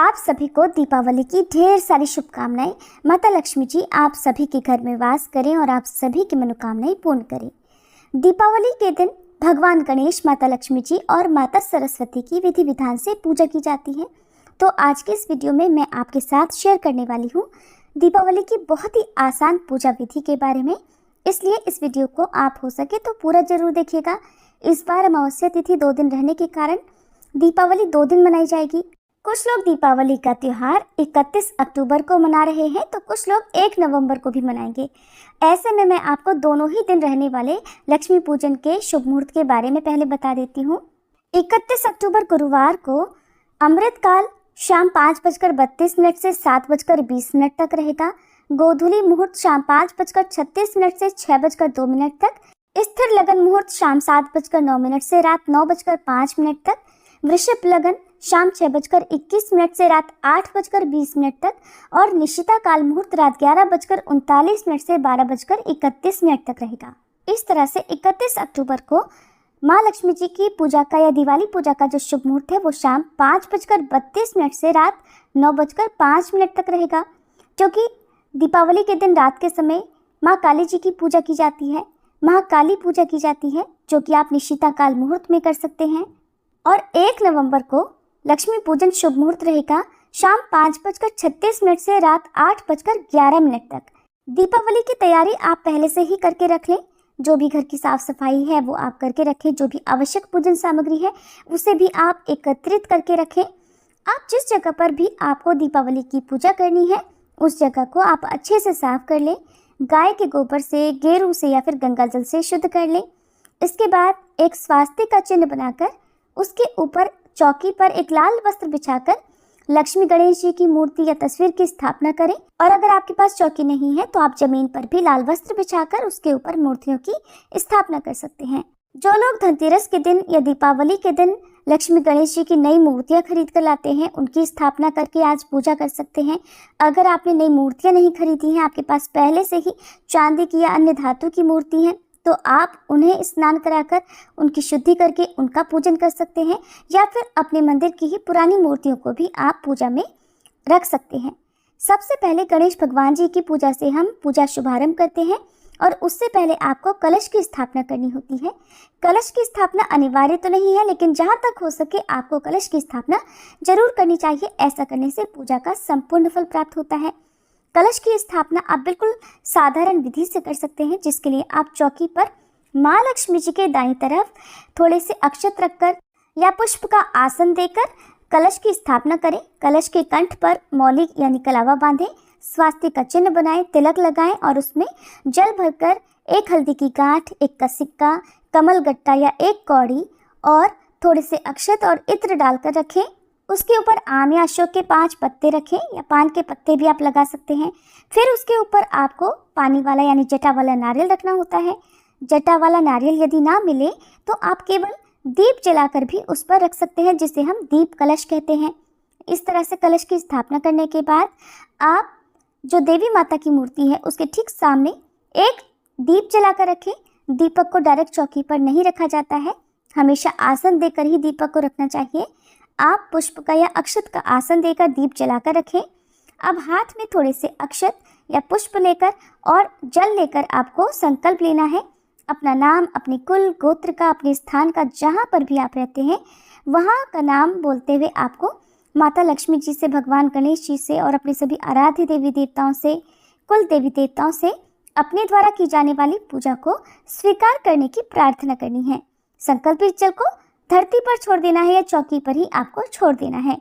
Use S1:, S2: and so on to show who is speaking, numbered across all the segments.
S1: आप सभी को दीपावली की ढेर सारी शुभकामनाएं। माता लक्ष्मी जी आप सभी के घर में वास करें और आप सभी की मनोकामनाएं पूर्ण करें। दीपावली के दिन भगवान गणेश, माता लक्ष्मी जी और माता सरस्वती की विधि विधान से पूजा की जाती है। तो आज के इस वीडियो में मैं आपके साथ शेयर करने वाली हूँ दीपावली की बहुत ही आसान पूजा विधि के बारे में। इसलिए इस वीडियो को आप हो सके तो पूरा जरूर देखिएगा। इस बार अमावस्या तिथि 2 दिन रहने के कारण दीपावली 2 दिन मनाई जाएगी। कुछ लोग दीपावली का त्यौहार 31 अक्टूबर को मना रहे हैं तो कुछ लोग 1 नवंबर को भी मनाएंगे। ऐसे में मैं आपको दोनों ही दिन रहने वाले लक्ष्मी पूजन के शुभ मुहूर्त के बारे में पहले बता देती हूँ। 31 अक्टूबर गुरुवार को अमृतकाल शाम 5:32 से 7:20 तक रहेगा। गोधूली मुहूर्त शाम 5:36 से 6:02 तक। स्थिर लगन मुहूर्त शाम 7:09 से रात 9:05 तक। वृषभ लगन शाम 6:21 से रात 8:20 तक और निशिता काल मुहूर्त रात 11:39 से 12:31 तक रहेगा। इस तरह से 31 अक्टूबर को माँ लक्ष्मी जी की पूजा का या दिवाली पूजा का जो शुभ मुहूर्त है वो शाम 5:32 से रात 9:05 तक रहेगा, क्योंकि दीपावली के दिन रात के समय माँ काली जी की पूजा की जाती है, महाकाली पूजा की जाती है, जो कि आप निशिता काल मुहूर्त में कर सकते हैं। और 1 नवंबर को लक्ष्मी पूजन शुभ मुहूर्त रहेगा शाम 5:36 से रात 8:11 तक। दीपावली की तैयारी आप पहले से ही करके रख लें। जो भी घर की साफ सफाई है वो आप करके रखें। जो भी आवश्यक पूजन सामग्री है उसे भी आप एकत्रित करके रखें। आप जिस जगह पर भी आपको दीपावली की पूजा करनी है उस जगह को आप अच्छे से साफ कर लें। गाय के गोबर से, गेरू से या फिर गंगा जल से शुद्ध कर लें। इसके बाद एक स्वास्तिक का चिन्ह बनाकर उसके ऊपर चौकी पर एक लाल वस्त्र बिछाकर लक्ष्मी गणेश जी की मूर्ति या तस्वीर की स्थापना करें। और अगर आपके पास चौकी नहीं है तो आप जमीन पर भी लाल वस्त्र बिछाकर उसके ऊपर मूर्तियों की स्थापना कर सकते हैं। जो लोग धनतेरस के दिन या दीपावली के दिन लक्ष्मी गणेश जी की नई मूर्तियां खरीद कर लाते हैं उनकी स्थापना करके आज पूजा कर सकते हैं। अगर आपने नई मूर्तियां नहीं खरीदी हैं, आपके पास पहले से ही चांदी की या अन्य धातु की मूर्ति है, तो आप उन्हें स्नान कराकर उनकी शुद्धि करके उनका पूजन कर सकते हैं, या फिर अपने मंदिर की ही पुरानी मूर्तियों को भी आप पूजा में रख सकते हैं। सबसे पहले गणेश भगवान जी की पूजा से हम पूजा शुभारंभ करते हैं और उससे पहले आपको कलश की स्थापना करनी होती है। कलश की स्थापना अनिवार्य तो नहीं है, लेकिन जहाँ तक हो सके आपको कलश की स्थापना जरूर करनी चाहिए। ऐसा करने से पूजा का संपूर्ण फल प्राप्त होता है। कलश की स्थापना आप बिल्कुल साधारण विधि से कर सकते हैं, जिसके लिए आप चौकी पर माँ लक्ष्मी जी के दाईं तरफ थोड़े से अक्षत रखकर या पुष्प का आसन देकर कलश की स्थापना करें। कलश के कंठ पर मौली यानी कलावा बांधें, स्वास्तिक का चिन्ह बनाएं, तिलक लगाएं और उसमें जल भरकर एक हल्दी की गांठ, एक का सिक्का, कमल गट्टा या एक कौड़ी और थोड़े से अक्षत और इत्र डालकर रखें। उसके ऊपर आम या अशोक के 5 पत्ते रखें या पान के पत्ते भी आप लगा सकते हैं। फिर उसके ऊपर आपको पानी वाला यानी जटा वाला नारियल रखना होता है। जटा वाला नारियल यदि ना मिले तो आप केवल दीप जलाकर भी उस पर रख सकते हैं, जिसे हम दीप कलश कहते हैं। इस तरह से कलश की स्थापना करने के बाद आप जो देवी माता की मूर्ति है उसके ठीक सामने एक दीप जलाकर रखें। दीपक को डायरेक्ट चौकी पर नहीं रखा जाता है, हमेशा आसन देकर ही दीपक को रखना चाहिए। आप पुष्प का या अक्षत का आसन देकर दीप जलाकर रखें। अब हाथ में थोड़े से अक्षत या पुष्प लेकर और जल लेकर आपको संकल्प लेना है। अपना नाम, अपने कुल गोत्र का, अपने स्थान का, जहाँ पर भी आप रहते हैं वहाँ का नाम बोलते हुए आपको माता लक्ष्मी जी से, भगवान गणेश जी से और अपने सभी आराध्य देवी देवताओं से, कुल देवी देवताओं से अपने द्वारा की जाने वाली पूजा को स्वीकार करने की प्रार्थना करनी है। संकल्पित जल को धरती पर छोड़ देना है या चौकी पर ही आपको छोड़ देना है।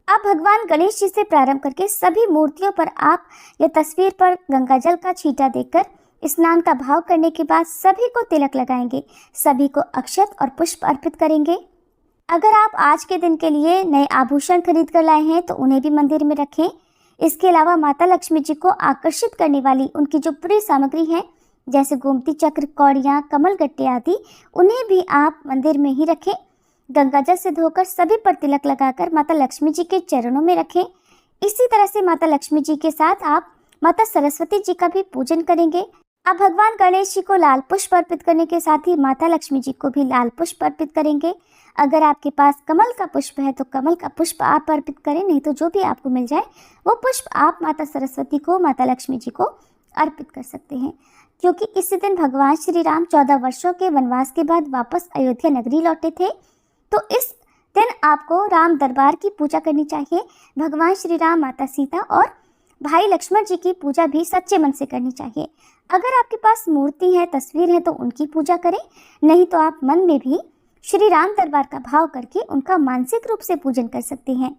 S1: अब भगवान गणेश जी से प्रारंभ करके सभी मूर्तियों पर आप या तस्वीर पर गंगा जल का छींटा देकर स्नान का भाव करने के बाद सभी को तिलक लगाएंगे, सभी को अक्षत और पुष्प अर्पित करेंगे। अगर आप आज के दिन के लिए नए आभूषण खरीद कर लाए हैं तो उन्हें भी मंदिर में रखें। इसके अलावा माता लक्ष्मी जी को आकर्षित करने वाली उनकी जो पूरी सामग्री है, जैसे गोमती चक्र, कौड़ियाँ, कमल गट्टे आदि, उन्हें भी आप मंदिर में ही रखें। गंगाजल से धोकर सभी पर तिलक लगाकर माता लक्ष्मी जी के चरणों में रखें। इसी तरह से माता लक्ष्मी जी के साथ आप माता सरस्वती जी का भी पूजन करेंगे। आप भगवान गणेश जी को लाल पुष्प अर्पित करने के साथ ही माता लक्ष्मी जी को भी लाल पुष्प अर्पित करेंगे। अगर आपके पास कमल का पुष्प है तो कमल का पुष्प आप अर्पित करें, नहीं तो जो भी आपको मिल जाए वो पुष्प आप माता सरस्वती को, माता लक्ष्मी जी को अर्पित कर सकते हैं। क्योंकि इसी दिन भगवान श्री राम 14 वर्षों के वनवास के बाद वापस अयोध्या नगरी लौटे थे, तो इस दिन आपको राम दरबार की पूजा करनी चाहिए। भगवान श्री राम, माता सीता और भाई लक्ष्मण जी की पूजा भी सच्चे मन से करनी चाहिए। अगर आपके पास मूर्ति है, तस्वीर है तो उनकी पूजा करें, नहीं तो आप मन में भी श्री राम दरबार का भाव करके उनका मानसिक रूप से पूजन कर सकते हैं।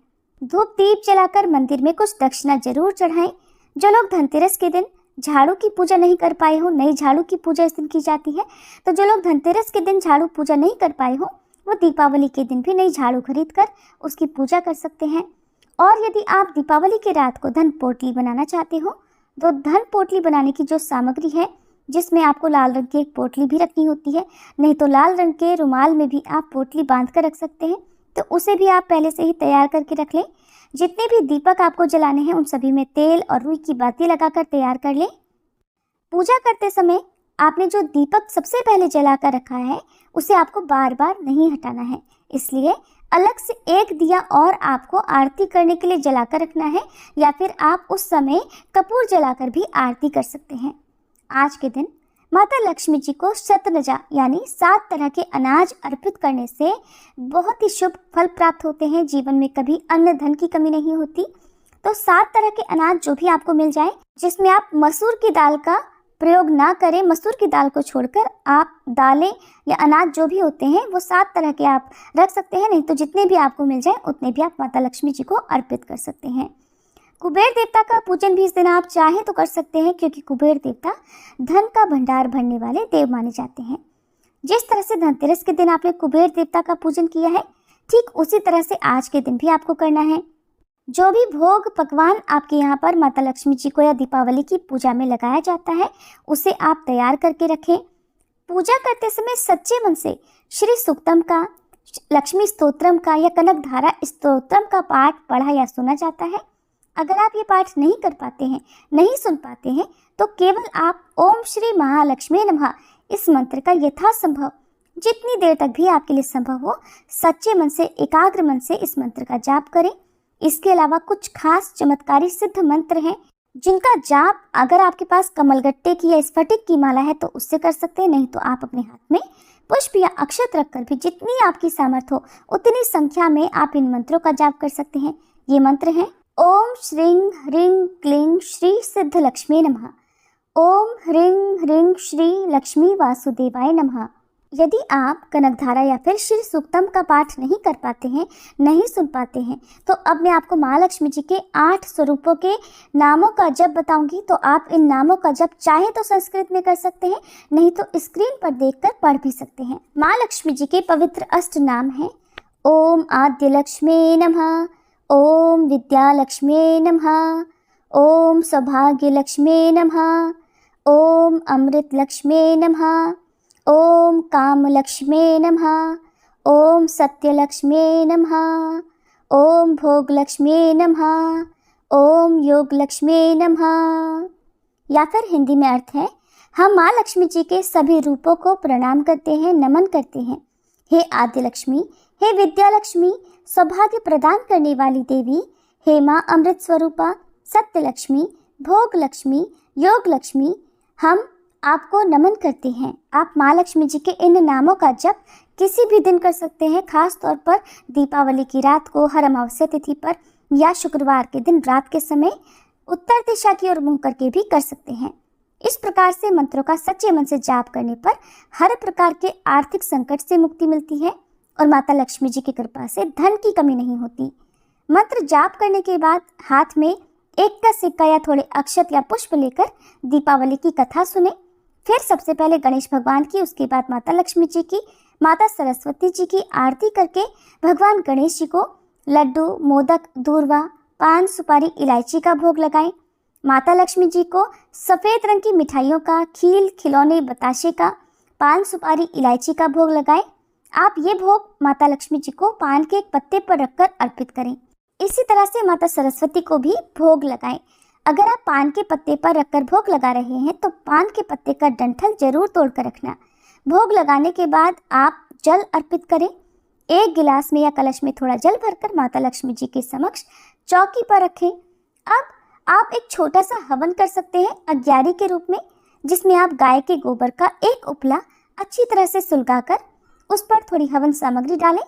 S1: धूप दीप जलाकर मंदिर में कुछ दक्षिणा जरूर चढ़ाएं। जो लोग धनतेरस के दिन झाड़ू की पूजा नहीं कर पाए हो, नई झाड़ू की पूजा इस दिन की जाती है, तो जो लोग धनतेरस के दिन झाड़ू पूजा नहीं कर पाए हो वो दीपावली के दिन भी नई झाड़ू खरीद कर उसकी पूजा कर सकते हैं। और यदि आप दीपावली की रात को धन पोटली बनाना चाहते हो तो धन पोटली बनाने की जो सामग्री है, जिसमें आपको लाल रंग की एक पोटली भी रखनी होती है, नहीं तो लाल रंग के रुमाल में भी आप पोटली बांध कर रख सकते हैं, तो उसे भी आप पहले से ही तैयार करके रख लें। जितने भी दीपक आपको जलाने हैं उन सभी में तेल और रुई की बाती लगाकर तैयार कर लें। पूजा करते समय आपने जो दीपक सबसे पहले जला कर रखा है उसे आपको बार बार नहीं हटाना है, इसलिए अलग से एक दिया और आपको आरती करने के लिए जलाकर रखना है, या फिर आप उस समय कपूर जलाकर भी आरती कर सकते हैं। आज के दिन माता लक्ष्मी जी को शतनजा यानी 7 तरह के अनाज अर्पित करने से बहुत ही शुभ फल प्राप्त होते हैं। जीवन में कभी अन्न धन की कमी नहीं होती। तो 7 तरह के अनाज जो भी आपको मिल जाए, जिसमें आप मसूर की दाल का प्रयोग ना करें, मसूर की दाल को छोड़कर आप दालें या अनाज जो भी होते हैं वो 7 तरह के आप रख सकते हैं, नहीं तो जितने भी आपको मिल जाए उतने भी आप माता लक्ष्मी जी को अर्पित कर सकते हैं। कुबेर देवता का पूजन भी इस दिन आप चाहें तो कर सकते हैं, क्योंकि कुबेर देवता धन का भंडार भरने वाले देव माने जाते हैं। जिस तरह से धनतेरस के दिन आपने कुबेर देवता का पूजन किया है, ठीक उसी तरह से आज के दिन भी आपको करना है। जो भी भोग पकवान आपके यहाँ पर माता लक्ष्मी जी को या दीपावली की पूजा में लगाया जाता है उसे आप तैयार करके रखें। पूजा करते समय सच्चे मन से श्री सूक्तम का, लक्ष्मी स्तोत्रम का या कनक धारा स्तोत्रम का पाठ पढ़ा या सुना जाता है। अगर आप ये पाठ नहीं कर पाते हैं, नहीं सुन पाते हैं, तो केवल आप ओम श्री महालक्ष्मी नमः इस मंत्र का यथासंभव जितनी देर तक भी आपके लिए संभव हो सच्चे मन से, एकाग्र मन से इस मंत्र का जाप करें। इसके अलावा कुछ खास चमत्कारी सिद्ध मंत्र हैं जिनका जाप अगर आपके पास कमलगट्टे की या स्फटिक की माला है तो उससे कर सकते हैं, नहीं तो आप अपने हाथ में पुष्प या अक्षत रखकर भी जितनी आपकी सामर्थ्य हो उतनी संख्या में आप इन मंत्रों का जाप कर सकते हैं। ये मंत्र हैं ओम श्रीं ह्रीं क्लीं श्री सिद्ध लक्ष्मी नमः, ओम ह्रीं ह्रीं श्री लक्ष्मी वासुदेवाय नमः। यदि आप कनकधारा या फिर श्री सूक्तम का पाठ नहीं कर पाते हैं, नहीं सुन पाते हैं, तो अब मैं आपको महालक्ष्मी जी के 8 स्वरूपों के नामों का जप बताऊंगी। तो आप इन नामों का जप चाहे तो संस्कृत में कर सकते हैं, नहीं तो स्क्रीन पर देखकर पढ़ भी सकते हैं। माँ लक्ष्मी जी के पवित्र अष्ट नाम हैं ओम आद्य लक्ष्मी नमः, ओम विद्या लक्ष्मी नमः, ओम सौभाग्य लक्ष्मी नमः, ओम अमृत लक्ष्मी नमः, ओम काम लक्ष्मी नमः, ओम सत्य लक्ष्मी नमः, ओम भोग लक्ष्मी नमः, ओम योग लक्ष्मी नमः। या फिर हिंदी में अर्थ है, हम माँ लक्ष्मी जी के सभी रूपों को प्रणाम करते हैं, नमन करते हैं। हे आद्य लक्ष्मी, हे विद्या लक्ष्मी, सौभाग्य प्रदान करने वाली देवी, हे माँ अमृत स्वरूपा, सत्य लक्ष्मी, भोग लक्ष्मी, योग लक्ष्मी, हम आपको नमन करते हैं। आप माँ लक्ष्मी जी के इन नामों का जप किसी भी दिन कर सकते हैं, खास तौर पर दीपावली की रात को, हर अमावस्या तिथि पर या शुक्रवार के दिन रात के समय उत्तर दिशा की ओर मुंह करके भी कर सकते हैं। इस प्रकार से मंत्रों का सच्चे मन से जाप करने पर हर प्रकार के आर्थिक संकट से मुक्ति मिलती है और माता लक्ष्मी जी की कृपा से धन की कमी नहीं होती। मंत्र जाप करने के बाद हाथ में 1 का सिक्का या थोड़े अक्षत या पुष्प लेकर दीपावली की कथा सुने। फिर सबसे पहले गणेश भगवान की, उसके बाद माता लक्ष्मी जी की, माता सरस्वती जी की आरती करके भगवान गणेश जी को लड्डू, मोदक, दूर्वा, पान, सुपारी, इलायची का भोग लगाएं। माता लक्ष्मी जी को सफ़ेद रंग की मिठाइयों का, खील, खिलौने, बताशे का, पान, सुपारी, इलायची का भोग लगाएं। आप ये भोग माता लक्ष्मी जी को पान के एक पत्ते पर रखकर अर्पित करें। इसी तरह से माता सरस्वती को भी भोग लगाएं। अगर आप पान के पत्ते पर रखकर भोग लगा रहे हैं तो पान के पत्ते का डंठल जरूर तोड़कर रखना। भोग लगाने के बाद आप जल अर्पित करें। एक गिलास में या कलश में थोड़ा जल भरकर माता लक्ष्मी जी के समक्ष चौकी पर रखें। अब आप एक छोटा सा हवन कर सकते हैं अग्यारी के रूप में, जिसमें आप गाय के गोबर का एक उपला अच्छी तरह से सुलगाकर उस पर थोड़ी हवन सामग्री डालें,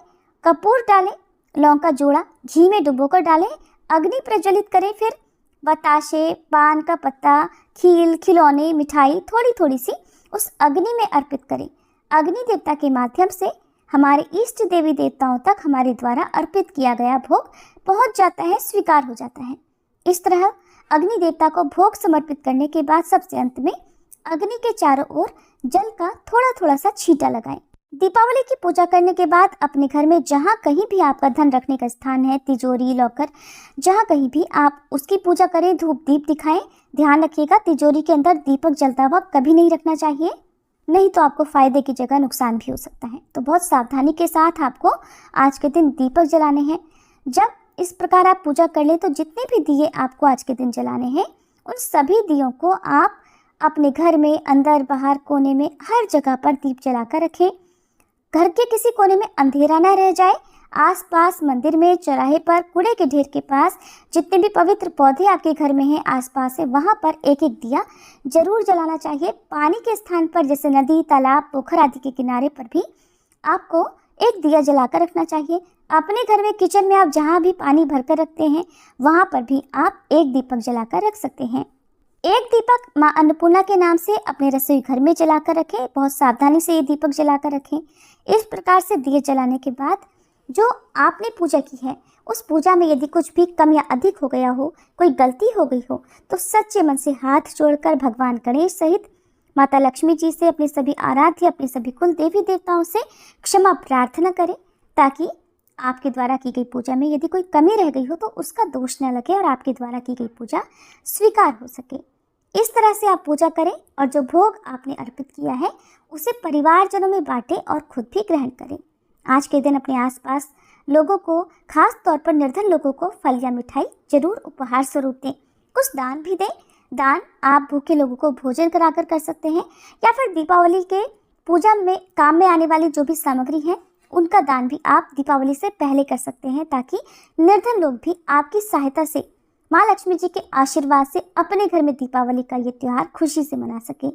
S1: कपूर डालें, लौंग का जोड़ा घी में डुबोकर डालें, अग्नि प्रज्वलित करें। फिर बताशे, पान का पत्ता, खील, खिलौने, मिठाई थोड़ी थोड़ी सी उस अग्नि में अर्पित करें। अग्नि देवता के माध्यम से हमारे इष्ट देवी देवताओं तक हमारे द्वारा अर्पित किया गया भोग पहुंच जाता है, स्वीकार हो जाता है। इस तरह अग्नि देवता को भोग समर्पित करने के बाद सबसे अंत में अग्नि के चारों ओर जल का थोड़ा थोड़ा सा छींटा लगाएं। दीपावली की पूजा करने के बाद अपने घर में जहाँ कहीं भी आपका धन रखने का स्थान है, तिजोरी, लॉकर, जहाँ कहीं भी आप उसकी पूजा करें, धूप दीप दिखाएं। ध्यान रखिएगा तिजोरी के अंदर दीपक जलता हुआ कभी नहीं रखना चाहिए, नहीं तो आपको फायदे की जगह नुकसान भी हो सकता है। तो बहुत सावधानी के साथ आपको आज के दिन दीपक जलाने हैं। जब इस प्रकार आप पूजा कर लें तो जितने भी दिए आपको आज के दिन जलाने हैं उन सभी दियों को आप अपने घर में अंदर बाहर कोने में हर जगह पर दीप जलाकर रखें। घर के किसी कोने में अंधेरा न रह जाए। आसपास मंदिर में, चौराहे पर, कूड़े के ढेर के पास, जितने भी पवित्र पौधे आपके घर में हैं आसपास है, वहाँ पर एक एक दिया जरूर जलाना चाहिए। पानी के स्थान पर जैसे नदी, तालाब, पोखर आदि के किनारे पर भी आपको एक दिया जलाकर रखना चाहिए। अपने घर में किचन में आप जहाँ भी पानी भरकर रखते हैं वहाँ पर भी आप एक दीपक जलाकर रख सकते हैं। एक दीपक माँ अन्नपूर्णा के नाम से अपने रसोई घर में जलाकर रखें। बहुत सावधानी से ये दीपक जलाकर रखें। इस प्रकार से दिए जलाने के बाद जो आपने पूजा की है उस पूजा में यदि कुछ भी कम या अधिक हो गया हो, कोई गलती हो गई हो, तो सच्चे मन से हाथ जोड़कर भगवान गणेश सहित माता लक्ष्मी जी से, अपने सभी आराध्य, अपने सभी कुल देवी देवताओं से क्षमा प्रार्थना करें, ताकि आपके द्वारा की गई पूजा में यदि कोई कमी रह गई हो तो उसका दोष न लगे और आपके द्वारा की गई पूजा स्वीकार हो सके। इस तरह से आप पूजा करें और जो भोग आपने अर्पित किया है उसे परिवारजनों में बांटें और खुद भी ग्रहण करें। आज के दिन अपने आसपास लोगों को, खास तौर पर निर्धन लोगों को फल या मिठाई जरूर उपहार स्वरूप दें। कुछ दान भी दें। दान आप भूखे लोगों को भोजन कराकर कर सकते हैं, या फिर दीपावली के पूजा में काम में आने वाली जो भी सामग्री है उनका दान भी आप दीपावली से पहले कर सकते हैं, ताकि निर्धन लोग भी आपकी सहायता से, माँ लक्ष्मी जी के आशीर्वाद से अपने घर में दीपावली का ये त्यौहार खुशी से मना सके।